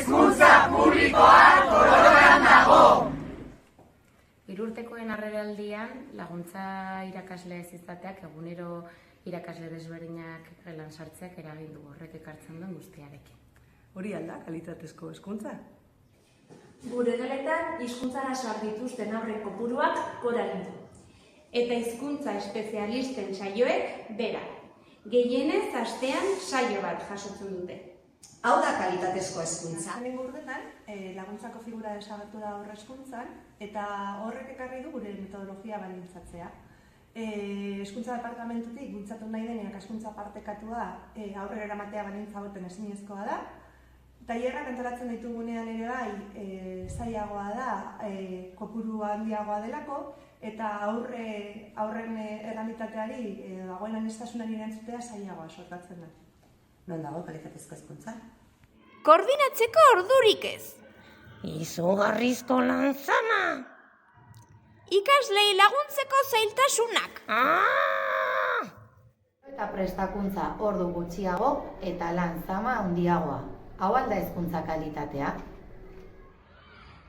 hezkuntza publikoa kolokan dago. Hirurtekoen harreraldian laguntza irakaslea ez izateak egunero irakasle desberdinak gelan sartzeak eragin du horrek ekartzen duen guztiarekin. Hori alda kalitatezko hezkuntza? Gure geletan hizkuntzara sar dituzten haurren kopuruak gora egin du. Eta hizkuntza espezialisten saioek bera. Gehienez astean saio bat jasotzen dute. Hau da kalitatezko hezkuntza. Lehenengo urtetan, laguntzako figura desagertu da horre hezkuntzan, eta horrek ekarri du gure metodologia baldintzatzea. Hezkuntza departamentutik bultzatu nahi denean hezkuntza partekatua aurrera eramatea baldintza hauetan ezinezkoa da. Tailerrak antolatzen ditugunean ere bai, zailagoa da, kopuru handiagoa delako, eta aurren errealitateari, dagoen aniztasunari erantzutea zailagoa sortatzen da. Non dago kalitatezko hezkuntza? Koordinatzeko ordurik ez. Izugarrizko lan zama. Ikaslei laguntzeko zailtasunak. Eta prestakuntza ordu gutxiago eta lan zama handiagoa. Hau alda hezkuntza kalitatea.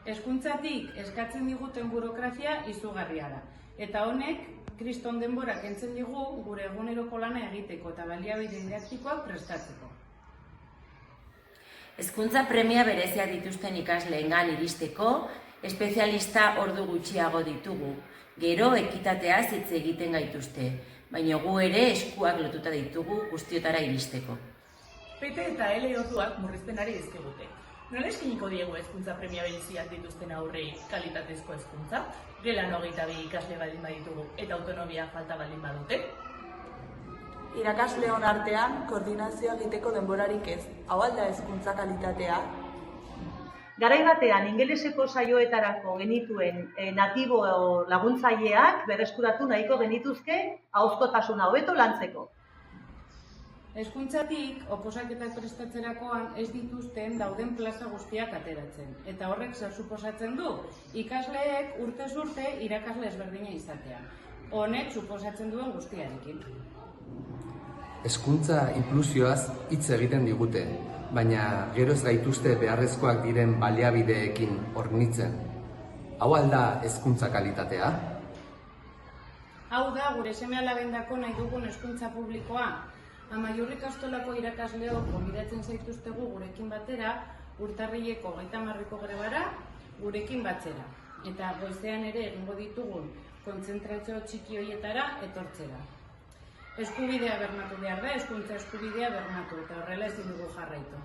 Hezkuntzatik eskatzen diguten burokrazia izugarria da. Eta honek, kriston denbora kentzen digu gure eguneroko lana egiteko eta baliabide didaktikoak prestatzeko. Hezkuntza premia berezia dituzten ikasleengan iristeko, espezialista ordu gutxiago ditugu. Gero ekitateaz hitz egiten gaituzte, baina gu ere eskuak lotuta ditugu guztiotara iristeko. PT eta L orduak murrizpenari dizkigute. Nola eskiniko diegu hezkuntza premia bereziak dituzten aurrei kalitatezko hezkuntza? Gelan 22 ikasle baldin baditugu eta autonomia falta baldin badute? Irakasleon artean koordinazioa egiteko denborarik ez. Hau alda hezkuntza kalitatea. Garai batean ingeleseko saioetarako genituen natibo laguntzaileak berreskuratu nahiko genituzke ahozkotasuna hobeto lantzeko. Hezkuntzatik oposaketak prestatzerakoan ez dituzten dauden plaza guztiak ateratzen. Eta horrek zer suposatzen du? Ikasleek urtez urte irakasle ezberdina izatea. Honek suposatzen duen guztiarekin. Hezkuntza inklusioaz hitz egiten digute, baina gero ez gaituzte beharrezkoak diren baliabideekin hornitzen. Hau alda hezkuntza kalitatea? Hau da gure seme-alabendako nahi dugun hezkuntza publikoa. Amaiurri ikastolako irakasleok gonbidatzen zaituztegu gurekin batera, urtarrileko 30ko grebara gurekin batzera. Eta goizean ere egingo ditugun kontzentrazio txiki horietara etortzera. Eskubidea bermatu behar da, hezkuntza eskubidea bermatu, eta horrela ezin dugu jarraitu.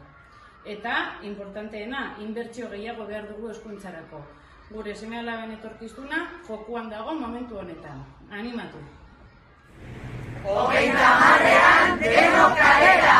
Eta, importanteena, inbertsio gehiago behar dugu hezkuntzarako. Gure seme-alaben etorkizuna jokuan dago momentu honetan. Animatu! 30ean denok kalera!